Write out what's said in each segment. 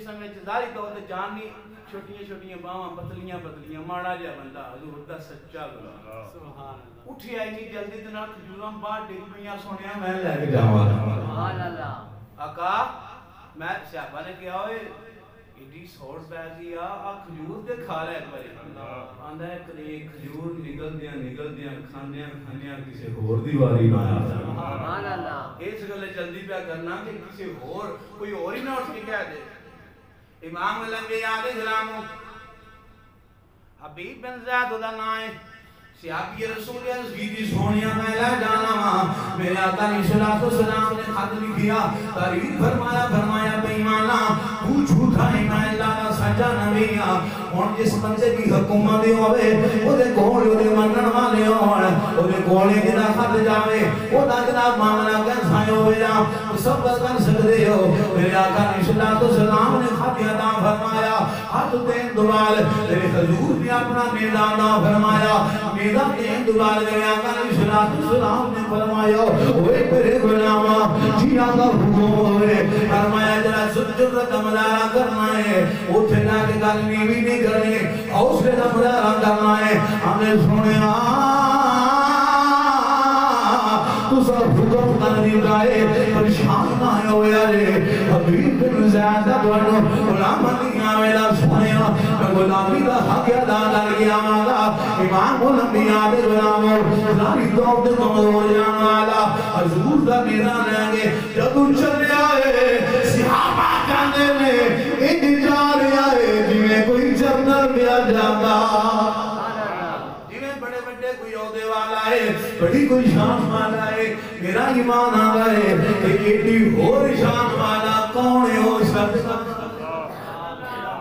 جسم میں ظاہری طور تے جان نہیں چھوٹیاں چھوٹیاں باواں پتلیاں پتلیاں ماڑا جا بندہ حضور دا سچا غلام سبحان اللہ اٹھی آئی نہیں جلدی تے نہ کھجوراں باہر ڈگ پیاں سونیا میں لے کے جاواں سبحان اللہ آقا میں صحابہ نے کہا ہوئے ایڈی سوڑ پہ دیا کھجور دے کھا رہا ہے بھائی آندہ ہے کہ کھجور نگل دیاں کھاندیاں کسی ہور دیواری نہ آیا سبحان اللہ اس گلے جلدی پہ کرنا کہ کسی ہور کوئی اور ہی نہ اٹھ کے کہہ دے امام الانبیاء علیہ السلام حبیب بن زید دا نام ہے صحابی رسول عزیزی سونیا میں لے جانا ماں میرے آقا علیہ السلام نے خط لکھیا تعریف فرمایا بے ایمانا تو جھوٹا ہے میں اللہ کا سچا نبی ہاں ہن جس بندے کی حکومت ہوے او دے کول او دے منن والے ہون او دے کول جڑا خط جاوے او دا جناب معاملہ کیسا ہوے گا سب کر سکدے ہو میرے آقا علیہ السلام نے خط عطا فرمایا خط دین دوال میرے حضور نے اپنا نیزہ عطا فرمایا نیزہ دین دوال میرے آقا علیہ السلام نے فرمایا اوے میرے غلام جی آقا حکم ہوئے فرمایا جرا سجدہ مدارہ کرنا ہے اوتھے جا کے گل نہیں کرنی حوصلے کا مظاہرہ کرنا ہے ہم نے سنیا تو سب حکم کرنی گائے پریشان نہ ہوئے رے حبیب بن زید دوانو غلام دیاں ویلا سنیا میں غلامی کا حق ادا کر گیا مالا امام الانبیاء دے غلاموں ظاہری طور تے کمزور جان والا حضور دا میرا لے گے جدو چلے آئے صحابہ کہنے میں انتظار آئے جنہیں کوئی جنرل بیا جاتا جنہیں بڑے بڑے کوئی عہدے والا ہے بڑی کوئی شان والا ہے میرا ایمان آ گئے کہ ایڈی اور شان والا کون ہے ہو سکتا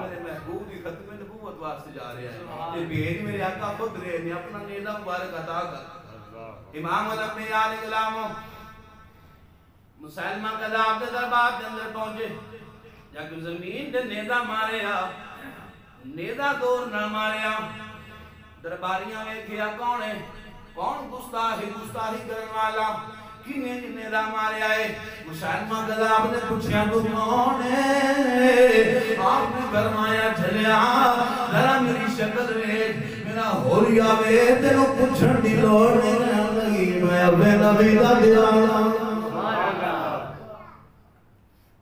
میرے محبوب کی ختم نبوت واسطے جا رہے ہیں یہ بھیج میرے آقا خود رہے ہیں اپنا نیزہ مبارک عطا کر امام الانبیاء علیہ السلام مسلمہ قذاب دے دربار دے اندر پہنچے جب زمین دے نیزہ ماریا نیزہ دور نہ ماریا درباریاں میں کیا کون ہے کون گستاخی کرن والا کنے نیزہ ماریا ہے مسلمہ قذاب نے پوچھا تو کون ہے آپ نے فرمایا چلیا ذرا میری شکل میں میرا ہوریا وے تینوں پوچھن دی لوڑ نہیں لگی میں اپنے نبی دا دیوانا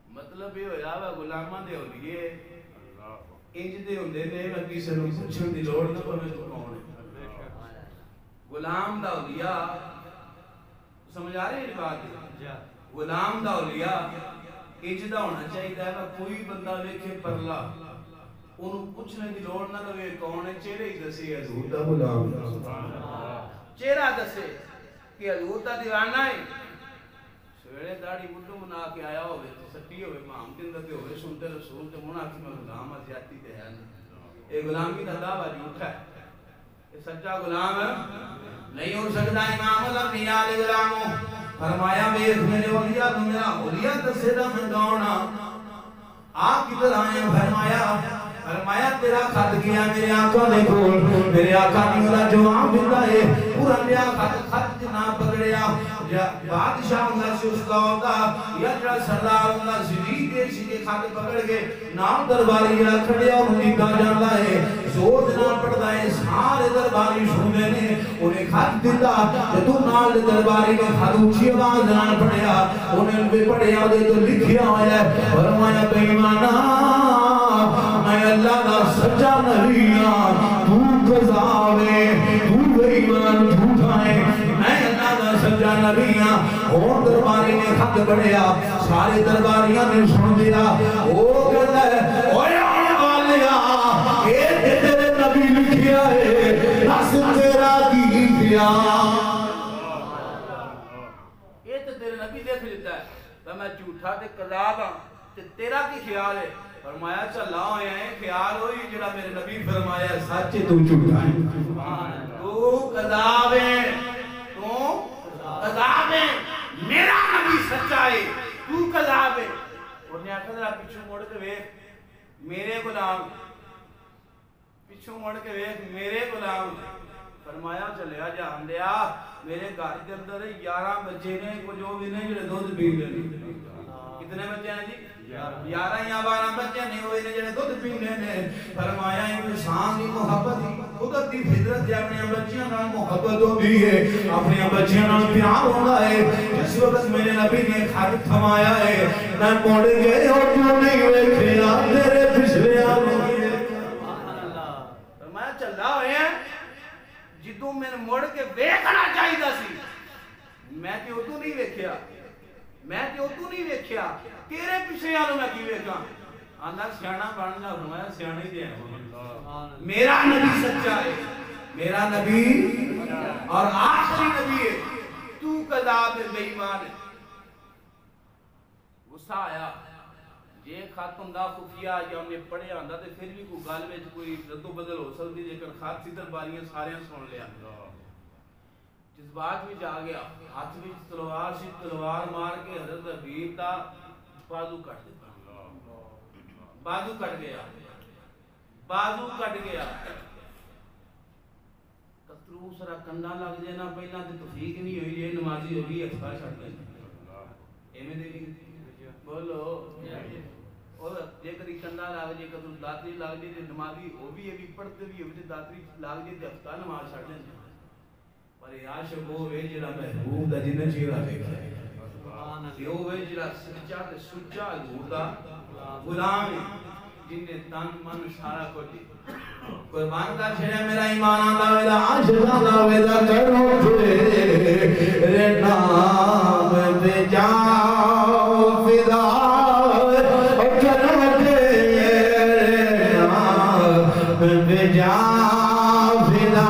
مطلب یہ ہویا وہ غلاماں دے ہولیے انج دے ہوندے نے میں کسی نوں پوچھن دی لوڑ نہ پوے تو کون ہے غلام دا ہولیا سمجھ آ رہی ہے بات غلام دا ہولیا انج دا ہونا چاہیے ہے کوئی بندہ دیکھے پرلا انہوں پوچھنے دی لوڑ نہ لوے کون ہے چہرے ہی دسے حضور دا غلام چہرہ دسے کہ حضور دا دیوانہ ہے سویرے داڑھی مڈو منا کے آیا ہوئے سٹی ہوئے مام کے اندر ہوئے سنتے رسول تے منا کی میں غلام زیادتی تے ہے اے غلامی دا دعویٰ جھوٹا ہے اے سچا غلام نہیں ہو سکتا امام الانبیاء علیہ السلام فرمایا میرے میرے اولیاء تو میرا اولیاء دسے دا میں گاؤنا آپ کدھر آئے فرمایا تیرا خط کیا میرے آقا نے کھول میرے آقا نے میرا جواب دیتا ہے پورا لیا خط جناب پکڑیا بادشاہ اللہ سے اس کا ہوتا یا جڑا سردار اللہ سجید دیکھ کے خط پکڑ کے نام درباری جڑا کھڑے اور انہیں کہا جاتا ہے زور جناب پڑھتا ہے سارے درباری سونے نے انہیں خط دیتا کہ تو نال درباری میں خط اچھی آواز جناب پڑھیا انہیں بھی پڑھیا دے تو لکھیا ہویا ہے فرمایا بے ایمانہ میں اللہ دا سچا نبی ہاں تو قضاوے تو بے ایمان جھوٹا ہے میں اللہ دا سچا نبی ہاں اور درباری نے خط پڑھیا سارے درباریاں نے سن دیا وہ کہتا ہے اوے آنے والیا اے تیرے نبی لکھیا ہے نس تیرا کی کیا یہ تو تیرے نبی دیکھ لیتا ہے میں جھوٹا تے قذاب ہاں تیرا کی خیال ہے فرمایا چلا ہوئے ہیں خیال ہوئی جڑا میرے نبی فرمایا سچ تو جھوٹا ہے تو قذاب ہے میرا نبی سچا ہے تو قذاب ہے انہوں نے آکھا ذرا پچھو موڑ کے ویکھ میرے غلام پچھو موڑ کے ویکھ میرے غلام فرمایا چلیا جان دیا میرے گھر کے اندر 11 بچے نے کو جو بھی نہیں جڑے دودھ پی لے کتنے بچے ہیں جی 11 یا 12 بچے نہیں ہوئے نے جڑے دودھ پینے نے فرمایا انسان دی محبت قدرت دی فطرت ہے اپنے بچیاں نال محبت ہوندی ہے اپنے بچیاں نال پیار ہوندا ہے جس وقت میرے نبی نے خط تھمایا ہے میں مڑ گئے اور تو نہیں ویکھیا تیرے پچھلے آ سبحان اللہ فرمایا چلا ہوئے ہیں جدوں میں مڑ کے ویکھنا چاہیدا سی میں تے ادوں نہیں ویکھیا میں تے ادوں نہیں ویکھیا تیرے پیچھے آلو میں کی ویکھاں آندا سیاںا بن جا فرمایا سیاںے دے میرا نبی سچا ہے میرا نبی اور آخری نبی ہے تو کذاب بے ایمان ہے غصہ آیا جے خط ہوندا خفیہ یا انہیں پڑھیا ہوندا تے پھر بھی کوئی گل وچ کوئی رد و بدل ہو سکدی لیکن خط سی درباریاں سارے سن لیا جذبات بھی جا گیا ہاتھ میں تلوار سی تلوار مار کے حضرت حبیب دا بازو کٹ دیتا بازو کٹ گیا بازو کٹ گیا کترو سرا کنڈا لگ جائے نا پہلا تے توفیق نہیں ہوئی یہ نمازی ہوگی اکھا چھڑ گئی ایویں دے بولو اور جے کدی کنڈا لگ جائے کدی داتری لگ جائے تے نمازی وہ بھی پڑھتے بھی ہوئے تے داتری لگ جائے تے ہفتہ نماز چھڑ دیں پر عاشق وہ ہے جڑا محبوب دا جنہ چہرہ ویکھے سبحان اللہ وہ ہے جڑا سچا تے سچا حضور دا غلام ہے جن نے تن من سارا کچھ قربان کا چھڑے میرا ایمان آندا ویلا عاشق آندا ویلا کرو تیرے نام تے جاؤ فدا کرو تیرے نام تے جاؤ فدا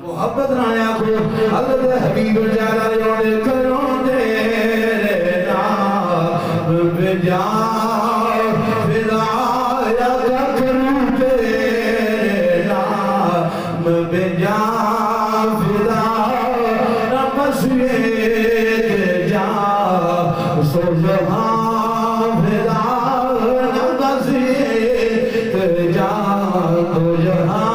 محبت رایا کو حضرت حبیب جالا جوڑے کروں دے نام بجا فدایا کروں دے نام بجا فدا نفس ایک جا سو جہاں فدا نفس ایک جا تو جہاں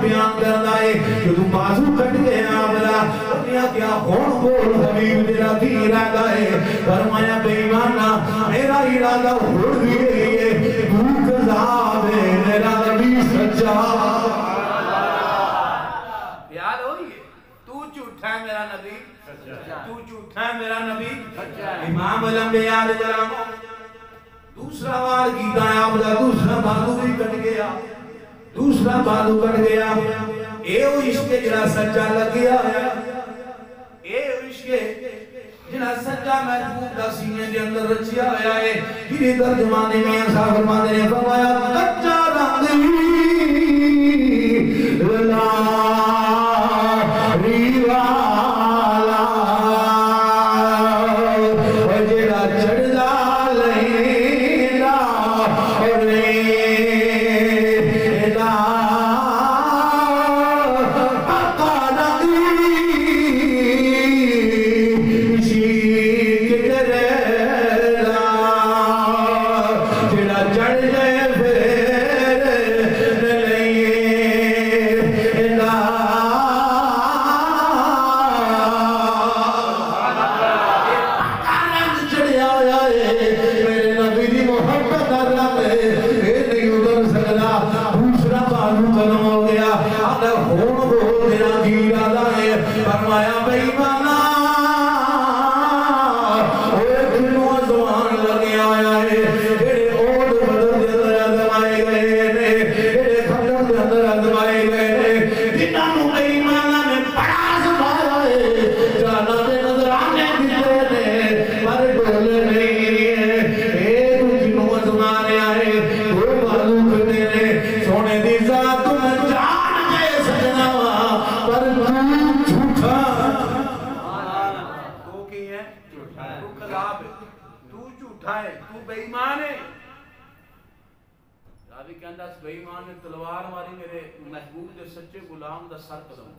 بیان کرنا ہے کہ تو بازو کٹ گیا بلا انہیں کیا خون بول حبیب تیرا کی ارادہ ہے فرمایا بے ایمانہ میرا ارادہ اڑ بھی گئی ہے تو قذاب ہے میرا نبی سچا یاد ہوئی ہے تو جھوٹا ہے میرا نبی تو جھوٹا ہے میرا نبی امام الانبیاء علیہ السلام دوسرا وار گیتا ہے آپ کا دوسرا بازو بھی کٹ گیا دوسرا بازو کٹ گیا اے او عشق جڑا سچا لگیا ہے اے او عشق جڑا سچا محبوب دا سینے دے اندر رچیا ہوا ہے جڑے ترجمانے میں ایسا فرماتے نے فرمایا کچا رنگ لا ریوالا جڑا چڑھدا لینا اور کتاب ہے، تو جھوٹا ہے، تو بے ایمان ہے۔ راوی کہندا اس بے ایمان نے تلوار ماری میرے محبوب دے سچے غلام دا سر قلم۔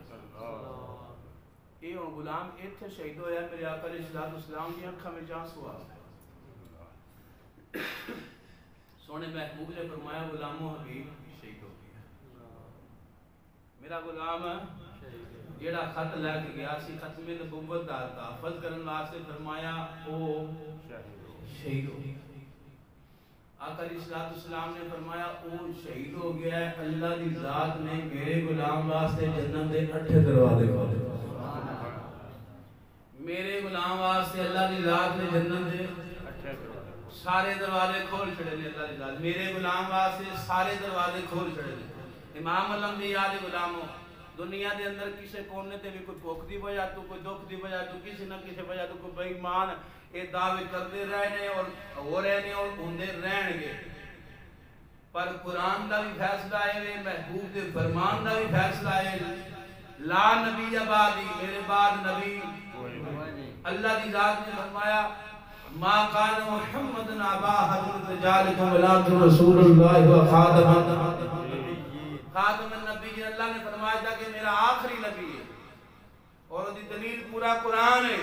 اے ہن غلام ایتھے شہید ہویا، میرے آقا علیہ الصلوۃ والسلام دی اکھاں وچ آنسو آ گئے۔ سونے محبوب نے فرمایا غلامو حبیب شہید ہو گیا۔ میرا غلام جیڑا خط لے کے گیا سی ختم نبوت دا تحفظ کرن واسطے، فرمایا او شہید ہو گیا۔ آقا علیہ الصلوۃ والسلام نے فرمایا او شہید ہو گیا ہے، اللہ دی ذات نے میرے غلام واسطے جنت دے 8 دروازے کھولے۔ میرے غلام واسطے اللہ دی ذات نے جنت دے سارے دروازے کھول چھڑے نے۔ اللہ دی ذات میرے غلام واسطے سارے دروازے کھول چھڑے نے۔ امام الانبیاء دے غلاموں، دنیا دے اندر کسے کونے تے بھی کوئی بھوک دی وجہ تو، کوئی دکھ دی وجہ تو، کسی نہ کسی وجہ تو کوئی بے ایمان اے دعوے کرتے رہنے اور ہو رہنے اور ہوندے رہن گے، پر قرآن دا بھی فیصلہ ہے، محبوب دے فرمان دا بھی فیصلہ ہے، لا نبی بعدی، میرے بعد نبی۔ اللہ دی ذات نے فرمایا ما کان محمد ابا حضرت رجالکم ولکن رسول اللہ و خاتم النبی۔ اللہ نے فرمایا تھا کہ میرا آخری نبی ہے، اور اس کی دلیل پورا قرآن ہے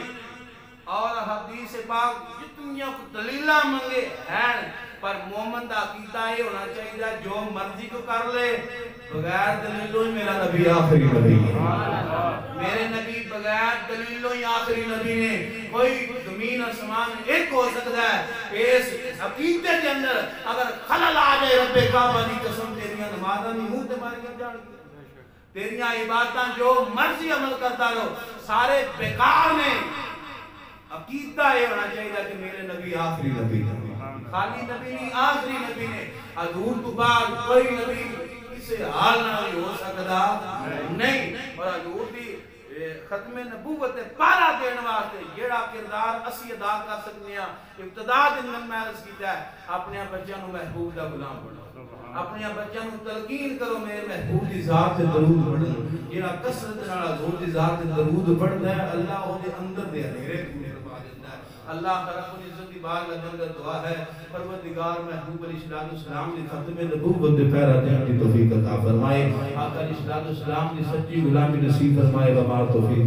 اور حدیث پاک جتنیاں دلیلہ منگے ہیں، پر مومن دا عقیدہ یہ ہونا چاہیے جو مرضی کو کر لے بغیر دلیلوں ہی میرا نبی آخری نبی ہے۔ میرے نبی بغیر دلیلوں ہی آخری نبی نے۔ کوئی زمین آسمان ایک ہو سکتا ہے، اس عقیدے کے اندر اگر خلل آ جائے رب کعبہ دی قسم تیریاں نمازاں نہیں منہ تے ماری جان گی، تیریاں عبادتاں جو مرضی عمل کرتا رہو سارے بیکار نے۔ عقیدہ یہ ہونا چاہیے کہ میرے نبی آخری نبی ہے، خالی نبی نہیں آخری نبی نے۔ حضور تو بعد کوئی نبی کسی حال نہ ہو سکتا نہیں، اور حضور دی ختم نبوت پارا دین واسطے جیڑا کردار اسی ادا کر سکتے ہیں، ابتدا دن میں عرض کیتا ہے اپنے بچوں کو محبوب دا غلام بناؤ، اپنے بچوں کو تلقین کرو میرے محبوب دی ذات تے درود پڑھو۔ جیڑا کثرت نال حضور دی ذات تے درود پڑھدا ہے اللہ او دے اندر دے اندھیرے پورے کروا دیندا ہے۔ اللہ رب العزت دی بار لگن دعا ہے پروردگار محبوب علیہ الصلوۃ والسلام دی ختم نبوت دے پہرا دین دی توفیق عطا فرمائے۔ آقا علیہ الصلوۃ والسلام دی سچی غلامی نصیب فرمائے۔ وما توفیق